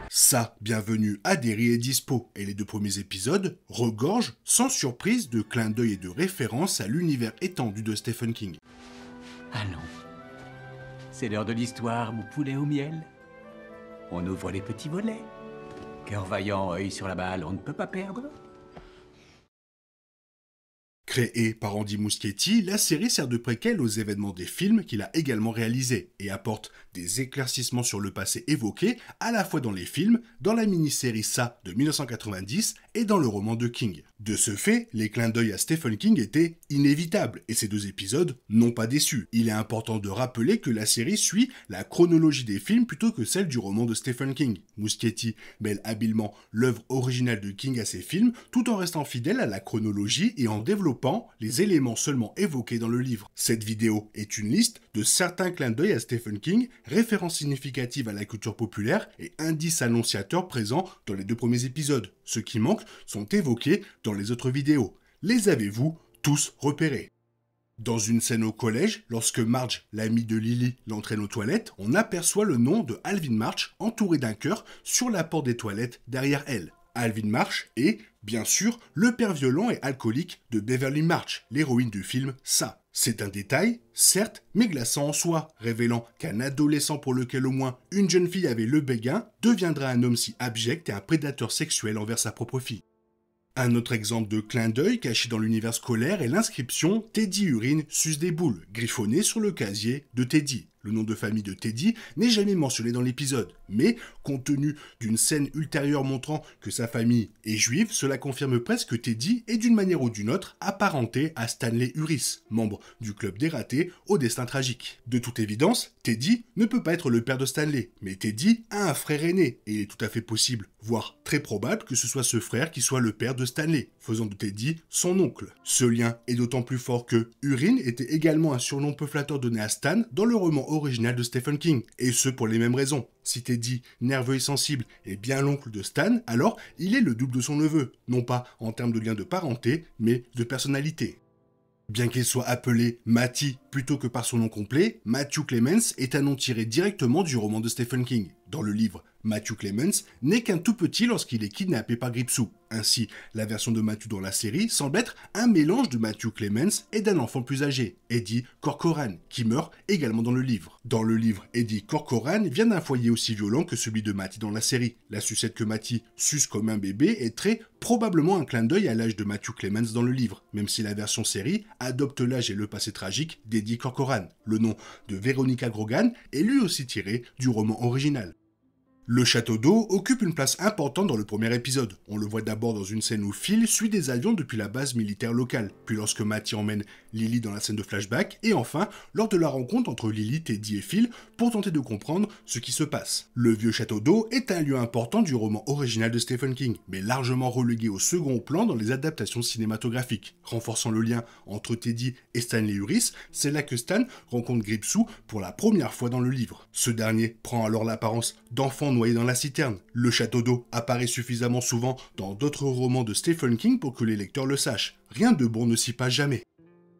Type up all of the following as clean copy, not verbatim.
Ça, bienvenue à Derry est dispo, et les 2 premiers épisodes regorgent, sans surprise, de clins d'œil et de références à l'univers étendu de Stephen King. Allons. C'est l'heure de l'histoire, mon poulet au miel. On ouvre les petits volets. Cœur vaillant, œil sur la balle, on ne peut pas perdre. Créée par Andy Muschietti, la série sert de préquel aux événements des films qu'il a également réalisés et apporte des éclaircissements sur le passé évoqué à la fois dans les films, dans la mini-série Ça de 1990 et dans le roman de King. De ce fait, les clins d'œil à Stephen King étaient inévitables et ces 2 épisodes n'ont pas déçu. Il est important de rappeler que la série suit la chronologie des films plutôt que celle du roman de Stephen King. Muschietti mêle habilement l'œuvre originale de King à ses films tout en restant fidèle à la chronologie et en développant les éléments seulement évoqués dans le livre. Cette vidéo est une liste de certains clins d'œil à Stephen King, références significatives à la culture populaire et indices annonciateurs présents dans les 2 premiers épisodes. Ceux qui manquent sont évoqués dans les autres vidéos. Les avez-vous tous repérés? Dans une scène au collège, lorsque Marge, l'amie de Lily, l'entraîne aux toilettes, on aperçoit le nom de Alvin March entouré d'un cœur sur la porte des toilettes derrière elle. Alvin March est, bien sûr, le père violent et alcoolique de Beverly March, l'héroïne du film Ça. C'est un détail, certes, mais glaçant en soi, révélant qu'un adolescent pour lequel au moins une jeune fille avait le béguin deviendra un homme si abject et un prédateur sexuel envers sa propre fille. Un autre exemple de clin d'œil caché dans l'univers scolaire est l'inscription « Teddy urine suce des boules » griffonnée sur le casier de Teddy. Le nom de famille de Teddy n'est jamais mentionné dans l'épisode, mais compte tenu d'une scène ultérieure montrant que sa famille est juive, cela confirme presque que Teddy est d'une manière ou d'une autre apparenté à Stanley Uris, membre du club des ratés au destin tragique. De toute évidence, Teddy ne peut pas être le père de Stanley, mais Teddy a un frère aîné, et il est tout à fait possible, voire très probable que ce soit ce frère qui soit le père de Stanley, faisant de Teddy son oncle. Ce lien est d'autant plus fort que Urine était également un surnom peu flatteur donné à Stan dans le roman original de Stephen King, et ce pour les mêmes raisons. Si Teddy, nerveux et sensible, est bien l'oncle de Stan, alors il est le double de son neveu, non pas en termes de lien de parenté, mais de personnalité. Bien qu'il soit appelé Matty plutôt que par son nom complet, Matthew Clemens est un nom tiré directement du roman de Stephen King. Dans le livre, Matthew Clemens n'est qu'un tout petit lorsqu'il est kidnappé par Gripsou. Ainsi, la version de Matthew dans la série semble être un mélange de Matthew Clemens et d'un enfant plus âgé, Eddie Corcoran, qui meurt également dans le livre. Dans le livre, Eddie Corcoran vient d'un foyer aussi violent que celui de Matty dans la série. La sucette que Matty suce comme un bébé est très probablement un clin d'œil à l'âge de Matthew Clemens dans le livre, même si la version série adopte l'âge et le passé tragique d'Eddie Corcoran. Le nom de Veronica Grogan est lui aussi tiré du roman original. Le château d'eau occupe une place importante dans le premier épisode. On le voit d'abord dans une scène où Phil suit des avions depuis la base militaire locale, puis lorsque Matty emmène Lily dans la scène de flashback, et enfin lors de la rencontre entre Lily, Teddy et Phil pour tenter de comprendre ce qui se passe. Le vieux château d'eau est un lieu important du roman original de Stephen King, mais largement relégué au second plan dans les adaptations cinématographiques. Renforçant le lien entre Teddy et Stanley Uris, c'est là que Stan rencontre Gripsou pour la première fois dans le livre. Ce dernier prend alors l'apparence d'enfant noyé dans la citerne. Le château d'eau apparaît suffisamment souvent dans d'autres romans de Stephen King pour que les lecteurs le sachent. Rien de bon ne s'y passe jamais.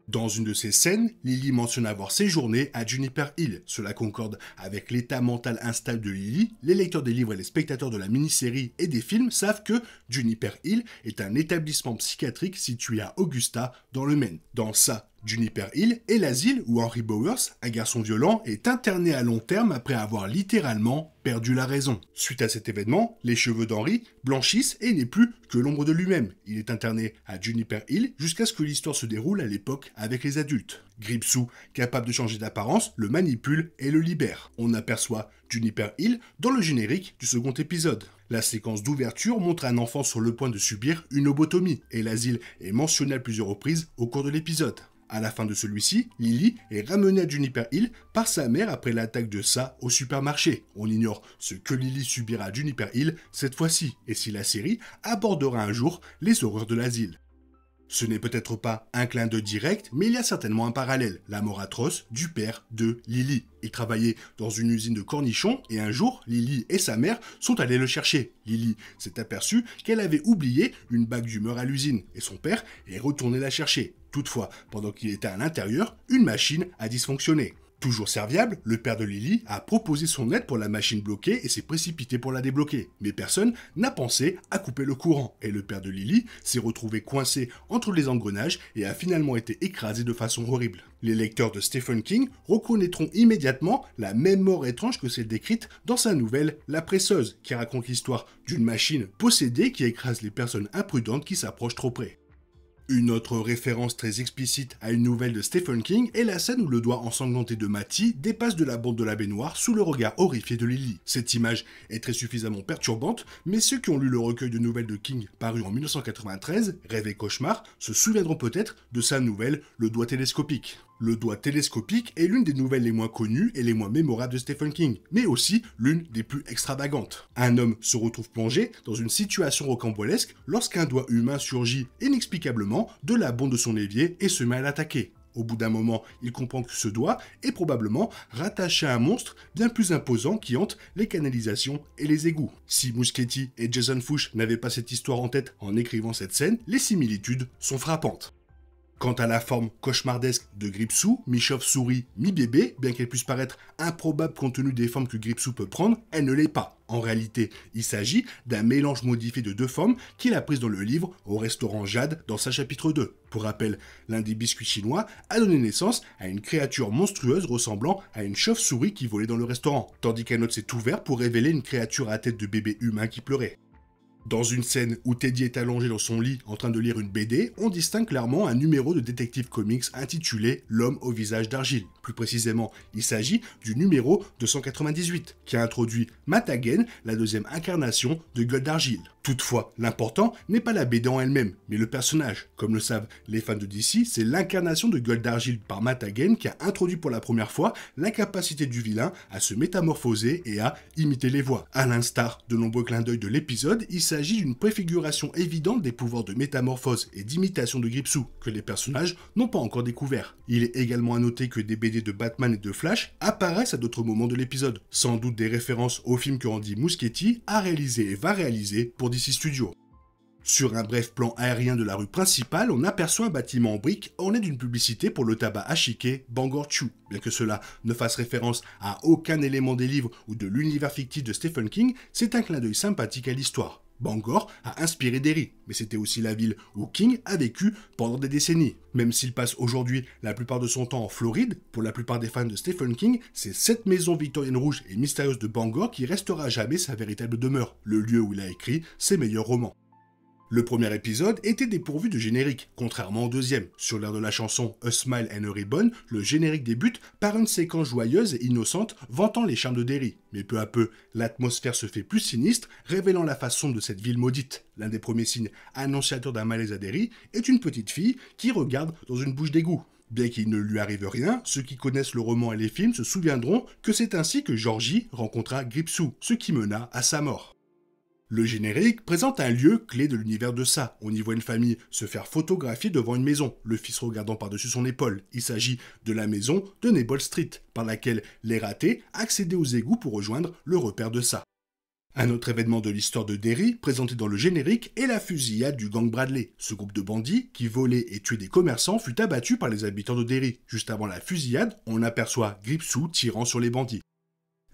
Dans une de ces scènes, Lily mentionne avoir séjourné à Juniper Hill. Cela concorde avec l'état mental instable de Lily. Les lecteurs des livres et les spectateurs de la mini-série et des films savent que Juniper Hill est un établissement psychiatrique situé à Augusta, dans le Maine. Dans ça, Juniper Hill est l'asile où Henry Bowers, un garçon violent, est interné à long terme après avoir littéralement perdu la raison. Suite à cet événement, les cheveux d'Henry blanchissent et n'est plus que l'ombre de lui-même. Il est interné à Juniper Hill jusqu'à ce que l'histoire se déroule à l'époque avec les adultes. Gripsou, capable de changer d'apparence, le manipule et le libère. On aperçoit Juniper Hill dans le générique du second épisode. La séquence d'ouverture montre un enfant sur le point de subir une lobotomie, et l'asile est mentionné à plusieurs reprises au cours de l'épisode. À la fin de celui-ci, Lily est ramenée à Juniper Hill par sa mère après l'attaque de Ça au supermarché. On ignore ce que Lily subira à Juniper Hill cette fois-ci, et si la série abordera un jour les horreurs de l'asile. Ce n'est peut-être pas un clin d'œil direct, mais il y a certainement un parallèle, la mort atroce du père de Lily. Il travaillait dans une usine de cornichons et un jour, Lily et sa mère sont allés le chercher. Lily s'est aperçue qu'elle avait oublié une bague d'humeur à l'usine et son père est retourné la chercher. Toutefois, pendant qu'il était à l'intérieur, une machine a dysfonctionné. Toujours serviable, le père de Lily a proposé son aide pour la machine bloquée et s'est précipité pour la débloquer. Mais personne n'a pensé à couper le courant. Et le père de Lily s'est retrouvé coincé entre les engrenages et a finalement été écrasé de façon horrible. Les lecteurs de Stephen King reconnaîtront immédiatement la même mort étrange que celle décrite dans sa nouvelle La Presseuse, qui raconte l'histoire d'une machine possédée qui écrase les personnes imprudentes qui s'approchent trop près. Une autre référence très explicite à une nouvelle de Stephen King est la scène où le doigt ensanglanté de Matty dépasse de la bande de la baignoire sous le regard horrifié de Lily. Cette image est très suffisamment perturbante, mais ceux qui ont lu le recueil de nouvelles de King paru en 1993, Rêve et Cauchemar, se souviendront peut-être de sa nouvelle Le doigt télescopique. Le doigt télescopique est l'une des nouvelles les moins connues et les moins mémorables de Stephen King, mais aussi l'une des plus extravagantes. Un homme se retrouve plongé dans une situation rocambolesque lorsqu'un doigt humain surgit inexplicablement de la bande de son évier et se met à l'attaquer. Au bout d'un moment, il comprend que ce doigt est probablement rattaché à un monstre bien plus imposant qui hante les canalisations et les égouts. Si Muschietti et Jason Fuchs n'avaient pas cette histoire en tête en écrivant cette scène, les similitudes sont frappantes. Quant à la forme cauchemardesque de Gripsou, mi-chauve-souris, mi-bébé, bien qu'elle puisse paraître improbable compte tenu des formes que Gripsou peut prendre, elle ne l'est pas. En réalité, il s'agit d'un mélange modifié de deux formes qu'il a prises dans le livre au restaurant Jade dans sa chapitre 2. Pour rappel, l'un des biscuits chinois a donné naissance à une créature monstrueuse ressemblant à une chauve-souris qui volait dans le restaurant, tandis qu'un autre s'est ouvert pour révéler une créature à tête de bébé humain qui pleurait. Dans une scène où Teddy est allongé dans son lit en train de lire une BD, on distingue clairement un numéro de Detective Comics intitulé L'homme au visage d'argile. Plus précisément, il s'agit du numéro 298, qui a introduit Matt Hagen, la deuxième incarnation de Gueule d'argile. Toutefois, l'important n'est pas la BD en elle-même, mais le personnage. Comme le savent les fans de DC, c'est l'incarnation de Gueule d'argile par Matt Hagen qui a introduit pour la première fois la capacité du vilain à se métamorphoser et à imiter les voix. À l'instar de nombreux clins d'œil de l'épisode, il s'agit d'une préfiguration évidente des pouvoirs de métamorphose et d'imitation de Gripsou, que les personnages n'ont pas encore découvert. Il est également à noter que des BD de Batman et de Flash apparaissent à d'autres moments de l'épisode, sans doute des références au film que Andy Muschietti a réalisé et va réaliser pour DC Studios. Sur un bref plan aérien de la rue principale, on aperçoit un bâtiment en briques orné d'une publicité pour le tabac à chiquer Bangor Chew. Bien que cela ne fasse référence à aucun élément des livres ou de l'univers fictif de Stephen King, c'est un clin d'œil sympathique à l'histoire. Bangor a inspiré Derry, mais c'était aussi la ville où King a vécu pendant des décennies. Même s'il passe aujourd'hui la plupart de son temps en Floride, pour la plupart des fans de Stephen King, c'est cette maison victorienne rouge et mystérieuse de Bangor qui restera à jamais sa véritable demeure, le lieu où il a écrit ses meilleurs romans. Le premier épisode était dépourvu de générique, contrairement au deuxième. Sur l'air de la chanson A Smile and a Ribbon, le générique débute par une séquence joyeuse et innocente vantant les charmes de Derry. Mais peu à peu, l'atmosphère se fait plus sinistre, révélant la face sombre de cette ville maudite. L'un des premiers signes annonciateurs d'un malaise à Derry est une petite fille qui regarde dans une bouche d'égout. Bien qu'il ne lui arrive rien, ceux qui connaissent le roman et les films se souviendront que c'est ainsi que Georgie rencontra Gripsou, ce qui mena à sa mort. Le générique présente un lieu clé de l'univers de Ça. On y voit une famille se faire photographier devant une maison, le fils regardant par-dessus son épaule. Il s'agit de la maison de Neighbor Street, par laquelle les ratés accédaient aux égouts pour rejoindre le repère de Ça. Un autre événement de l'histoire de Derry, présenté dans le générique, est la fusillade du gang Bradley. Ce groupe de bandits, qui volait et tuait des commerçants, fut abattu par les habitants de Derry. Juste avant la fusillade, on aperçoit Gripsou tirant sur les bandits.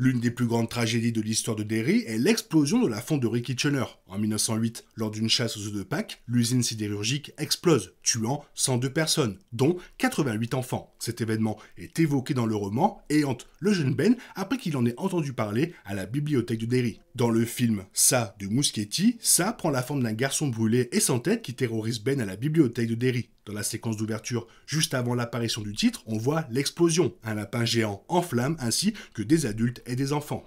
L'une des plus grandes tragédies de l'histoire de Derry est l'explosion de la fonderie Kitchener. En 1908, lors d'une chasse aux œufs de Pâques, l'usine sidérurgique explose, tuant 102 personnes, dont 88 enfants. Cet événement est évoqué dans le roman et hante le jeune Ben après qu'il en ait entendu parler à la bibliothèque de Derry. Dans le film Ça de Muschietti, Ça prend la forme d'un garçon brûlé et sans tête qui terrorise Ben à la bibliothèque de Derry. Dans la séquence d'ouverture, juste avant l'apparition du titre, on voit l'explosion, un lapin géant en flammes ainsi que des adultes et des enfants.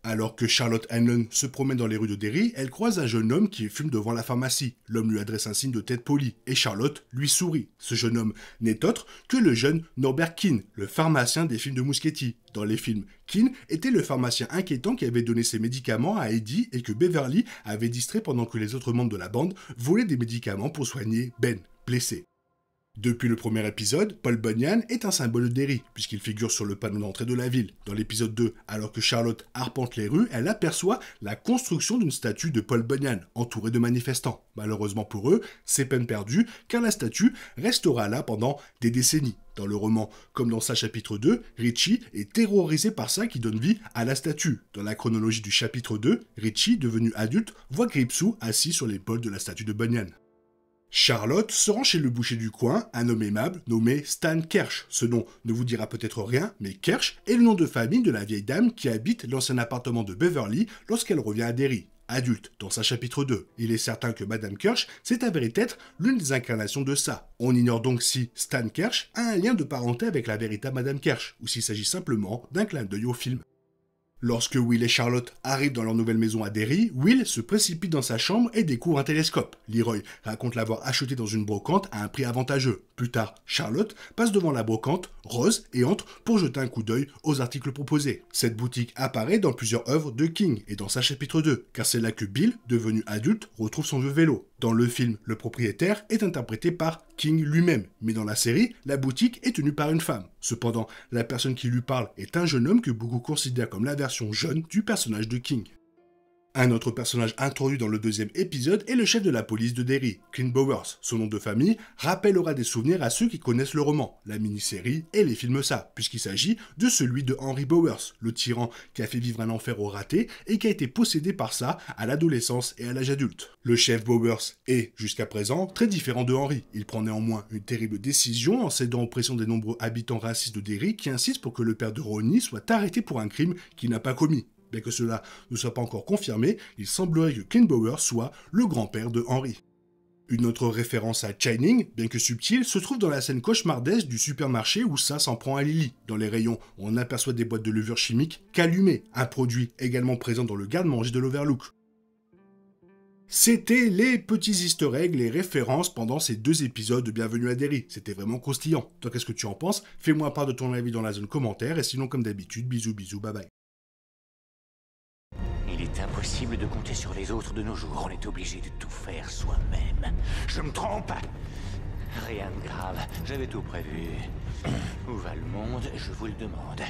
Alors que Charlotte Hanlon se promène dans les rues de Derry, elle croise un jeune homme qui fume devant la pharmacie. L'homme lui adresse un signe de tête poli, et Charlotte lui sourit. Ce jeune homme n'est autre que le jeune Norbert Keane, le pharmacien des films de Muschietti. Dans les films, Keane était le pharmacien inquiétant qui avait donné ses médicaments à Eddie et que Beverly avait distrait pendant que les autres membres de la bande volaient des médicaments pour soigner Ben, blessé. Depuis le premier épisode, Paul Bunyan est un symbole de Derry, puisqu'il figure sur le panneau d'entrée de la ville. Dans l'épisode 2, alors que Charlotte arpente les rues, elle aperçoit la construction d'une statue de Paul Bunyan, entourée de manifestants. Malheureusement pour eux, c'est peine perdue, car la statue restera là pendant des décennies. Dans le roman, comme dans sa chapitre 2, Richie est terrorisé par ça qui donne vie à la statue. Dans la chronologie du chapitre 2, Richie, devenu adulte, voit Gripsou assis sur l'épaule de la statue de Bunyan. Charlotte se rend chez le boucher du coin, un homme aimable nommé Stan Kersh. Ce nom ne vous dira peut-être rien, mais Kersh est le nom de famille de la vieille dame qui habite l'ancien appartement de Beverly lorsqu'elle revient à Derry. Adulte, dans sa chapitre 2. Il est certain que Madame Kersh s'est avérée être l'une des incarnations de ça. On ignore donc si Stan Kersh a un lien de parenté avec la véritable Madame Kersh, ou s'il s'agit simplement d'un clin d'œil au film. Lorsque Will et Charlotte arrivent dans leur nouvelle maison à Derry, Will se précipite dans sa chambre et découvre un télescope. Leroy raconte l'avoir acheté dans une brocante à un prix avantageux. Plus tard, Charlotte passe devant la brocante, rose, et entre pour jeter un coup d'œil aux articles proposés. Cette boutique apparaît dans plusieurs œuvres de King et dans sa chapitre 2, car c'est là que Bill, devenu adulte, retrouve son vieux vélo. Dans le film, le propriétaire est interprété par King lui-même, mais dans la série, la boutique est tenue par une femme. Cependant, la personne qui lui parle est un jeune homme que beaucoup considèrent comme la version jeune du personnage de King. Un autre personnage introduit dans le deuxième épisode est le chef de la police de Derry, Clint Bowers. Son nom de famille rappellera des souvenirs à ceux qui connaissent le roman, la mini-série et les films ça, puisqu'il s'agit de celui de Henry Bowers, le tyran qui a fait vivre un enfer au raté et qui a été possédé par ça à l'adolescence et à l'âge adulte. Le chef Bowers est, jusqu'à présent, très différent de Henry. Il prend néanmoins une terrible décision en cédant aux pressions des nombreux habitants racistes de Derry qui insistent pour que le père de Ronnie soit arrêté pour un crime qu'il n'a pas commis. Bien que cela ne soit pas encore confirmé, il semblerait que Clint Bowers soit le grand-père de Henry. Une autre référence à Shining, bien que subtile, se trouve dans la scène cauchemardesque du supermarché où ça s'en prend à Lily. Dans les rayons, on aperçoit des boîtes de levure chimique qu'allumées, un produit également présent dans le garde-manger de l'Overlook. C'était les petits easter eggs, les références pendant ces 2 épisodes de Bienvenue à Derry. C'était vraiment croustillant. Toi, qu'est-ce que tu en penses? Fais-moi part de ton avis dans la zone commentaire, et sinon, comme d'habitude, bisous, bye bye. Il est impossible de compter sur les autres de nos jours. On est obligé de tout faire soi-même. Je me trompe? Rien de grave. J'avais tout prévu. Où va le monde? Je vous le demande.